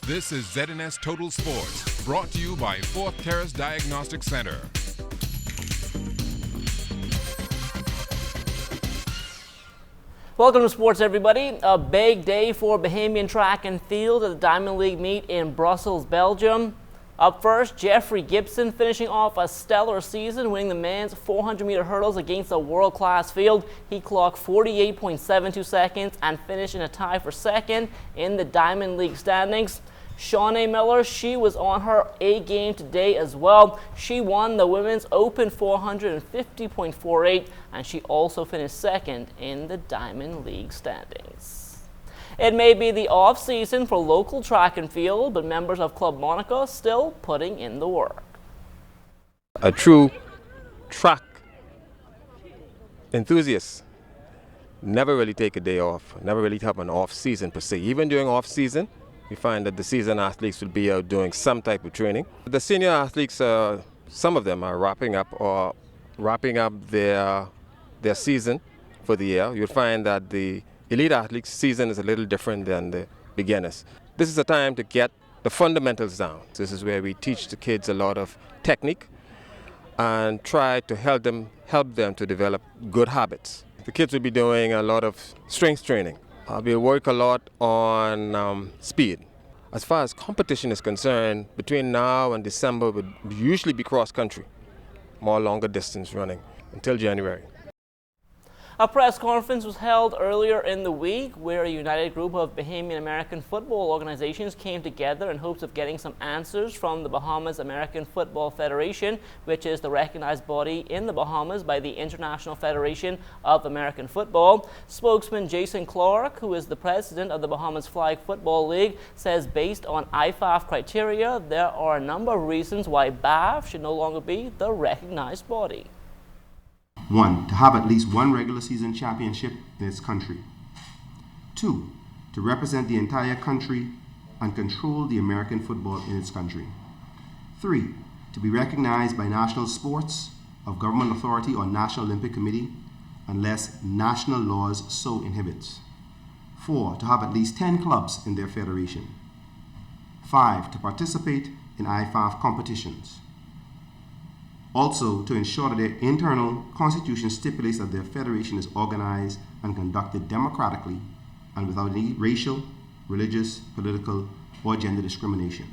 This is ZNS Total Sports, brought to you by Fourth Terrace Diagnostic Center. Welcome to sports, everybody. A big day for Bahamian track and field at the Diamond League meet in Brussels, Belgium. Up first, Jeffrey Gibson finishing off a stellar season, winning the men's 400-meter hurdles against a world-class field. He clocked 48.72 seconds and finished in a tie for second in the Diamond League standings. Shawnee Miller, she was on her A game today as well. She won the women's open 450.48, and she also finished second in the Diamond League standings. It may be the off-season for local track and field, but members of Club Monaco still putting in the work. A true track enthusiast never really take a day off, never really have an off-season per se. Even during off-season, we find that the season athletes will be out doing some type of training. The senior athletes, some of them are wrapping up their season for the year. You'll find that the elite athletes' season is a little different than the beginners. This is a time to get the fundamentals down. This is where we teach the kids a lot of technique and try to help them to develop good habits. The kids will be doing a lot of strength training. We work a lot on speed. As far as competition is concerned, between now and December would usually be cross-country, more longer distance running until January. A press conference was held earlier in the week where a united group of Bahamian American football organizations came together in hopes of getting some answers from the Bahamas American Football Federation, which is the recognized body in the Bahamas by the International Federation of American Football. Spokesman Jason Clark, who is the president of the Bahamas Flag Football League, says based on IFAF criteria, there are a number of reasons why BAF should no longer be the recognized body. 1. To have at least one regular season championship in its country. 2. To represent the entire country and control the American football in its country. 3. To be recognized by national sports of government authority or National Olympic Committee unless national laws so inhibits. 4. To have at least 10 clubs in their federation. 5. To participate in IFAF competitions. Also, to ensure that their internal constitution stipulates that their federation is organized and conducted democratically and without any racial, religious, political, or gender discrimination.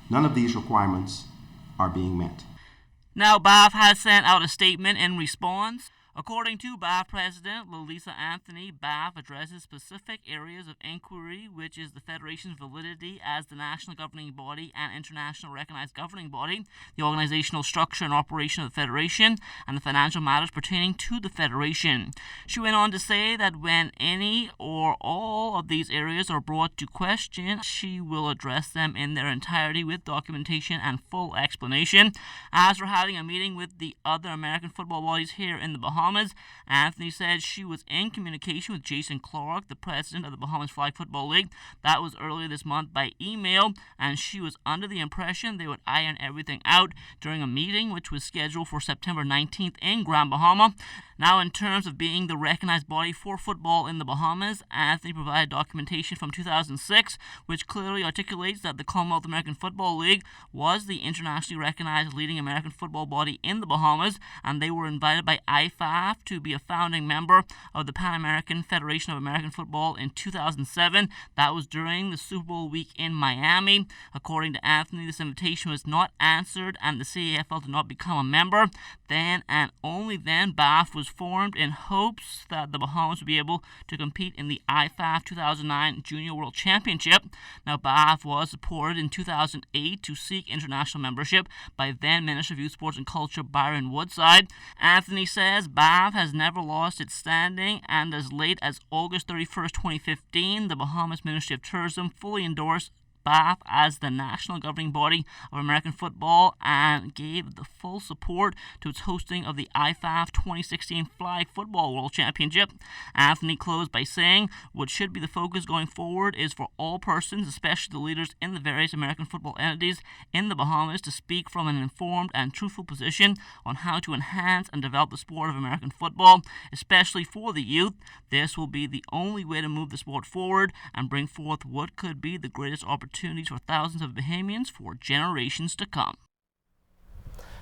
None of these requirements are being met. Now, BAF has sent out a statement in response. According to BAF President Lalisa Anthony, BAF addresses specific areas of inquiry, which is the Federation's validity as the national governing body and international recognized governing body, the organizational structure and operation of the Federation, and the financial matters pertaining to the Federation. She went on to say that when any or all of these areas are brought to question, she will address them in their entirety with documentation and full explanation. As for having a meeting with the other American football bodies here in the Bahamas, Anthony said she was in communication with Jason Clark, the president of the Bahamas Flag Football League. That was earlier this month by email, and she was under the impression they would iron everything out during a meeting which was scheduled for September 19th in Grand Bahama. Now, in terms of being the recognized body for football in the Bahamas, Anthony provided documentation from 2006 which clearly articulates that the Commonwealth American Football League was the internationally recognized leading American football body in the Bahamas, and they were invited by IFAF to be a founding member of the Pan American Federation of American Football in 2007. That was during the Super Bowl week in Miami. According to Anthony, this invitation was not answered and the CAFL did not become a member. Then and only then BAF was formed in hopes that the Bahamas would be able to compete in the IFAF 2009 Junior World Championship. Now, BAF was supported in 2008 to seek international membership by then Minister of Youth, Sports and Culture Byron Woodside. Anthony says BAF has never lost its standing, and as late as August 31st, 2015, the Bahamas Ministry of Tourism fully endorsed BAF as the national governing body of American football and gave the full support to its hosting of the IFAF 2016 Flag Football World Championship. Anthony closed by saying, what should be the focus going forward is for all persons, especially the leaders in the various American football entities in the Bahamas, to speak from an informed and truthful position on how to enhance and develop the sport of American football, especially for the youth. This will be the only way to move the sport forward and bring forth what could be the greatest opportunities for thousands of Bahamians for generations to come.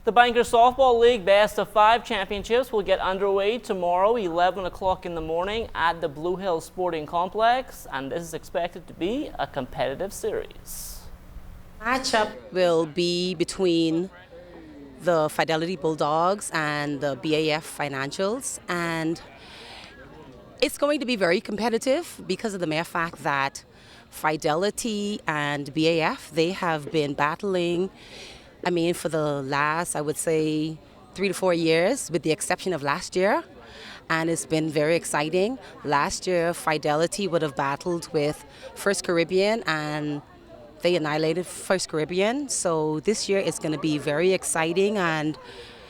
The Bankers Softball League Best of 5 Championships will get underway tomorrow, 11 o'clock in the morning at the Blue Hill Sporting Complex, and this is expected to be a competitive series. Matchup will be between the Fidelity Bulldogs and the BAF Financials, and it's going to be very competitive because of the mere fact that Fidelity and BAF, they have been battling, for the last, I would say, 3 to 4 years, with the exception of last year, and it's been very exciting. Last year, Fidelity would have battled with First Caribbean, and they annihilated First Caribbean. So this year it's going to be very exciting and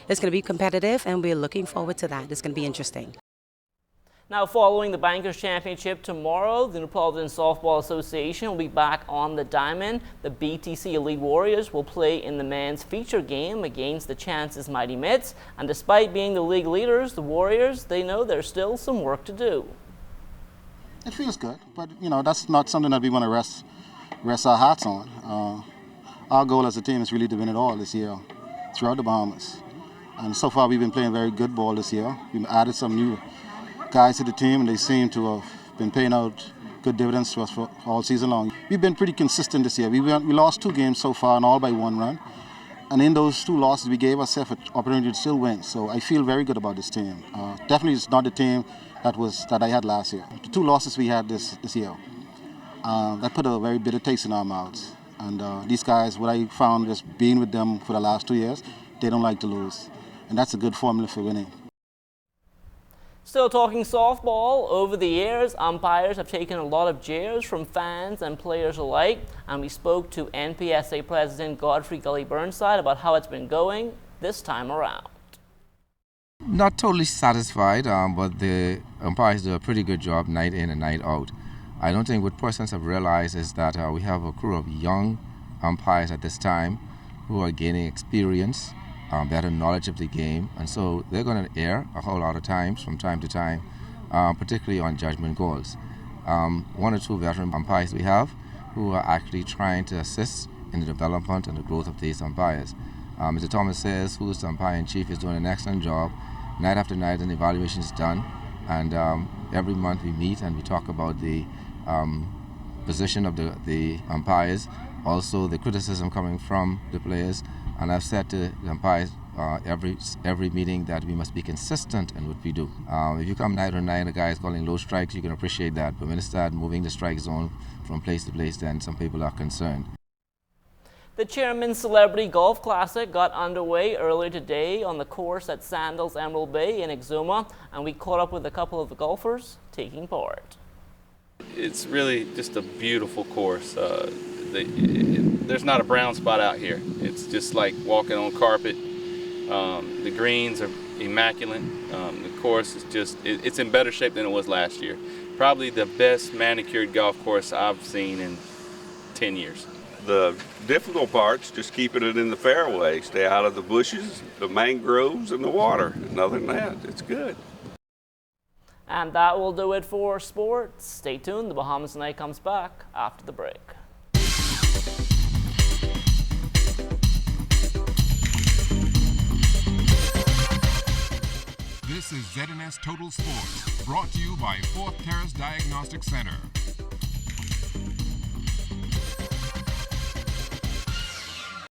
it's going to be competitive, and we're looking forward to that. It's going to be interesting. Now, following the Bankers Championship tomorrow, the Neapolitan Softball Association will be back on the diamond. The BTC Elite Warriors will play in the men's feature game against the Chances Mighty Mitts. And despite being the league leaders, the Warriors, they know there's still some work to do. It feels good, but that's not something that we want to rest our hearts on. Our goal as a team is really to win it all this year throughout the Bahamas. And so far we've been playing very good ball this year. We've added some new guys to the team, and they seem to have been paying out good dividends to us for all season long. We've been pretty consistent this year. We lost 2 games so far, and all by 1 run. And in those 2 losses, we gave ourselves an opportunity to still win. So I feel very good about this team. Definitely it's not the team that I had last year. The 2 losses we had this year, that put a very bitter taste in our mouths. And these guys, what I found just being with them for the last 2 years, they don't like to lose. And that's a good formula for winning. Still talking softball, over the years, umpires have taken a lot of jeers from fans and players alike, and we spoke to NPSA President Godfrey Gully Burnside about how it's been going this time around. Not totally satisfied, but the umpires do a pretty good job night in and night out. I don't think what persons have realized is that we have a crew of young umpires at this time who are gaining experience, better knowledge of the game, and so they're going to err a whole lot of times from time to time, particularly on judgment calls. 1 or 2 veteran umpires we have who are actually trying to assist in the development and the growth of these umpires. Mr. Thomas says, who's the umpire-in-chief, is doing an excellent job. Night after night an evaluation is done, and every month we meet and we talk about the position of the umpires, also the criticism coming from the players. And I've said to the umpires every meeting that we must be consistent in what we do. If you come night or night, a guy is calling low strikes, you can appreciate that. But when you start moving the strike zone from place to place, then some people are concerned. The Chairman's Celebrity Golf Classic got underway earlier today on the course at Sandals Emerald Bay in Exuma, and we caught up with a couple of the golfers taking part. It's really just a beautiful course. There's not a brown spot out here. It's just like walking on carpet. The greens are immaculate. The course is it's in better shape than it was last year. Probably the best manicured golf course I've seen in 10 years. The difficult part's just keeping it in the fairway. Stay out of the bushes, the mangroves, and the water. And other than that, it's good. And that will do it for sports. Stay tuned. The Bahamas Tonight comes back after the break. This is ZNS Total Sports, brought to you by 4th Terrace Diagnostic Center.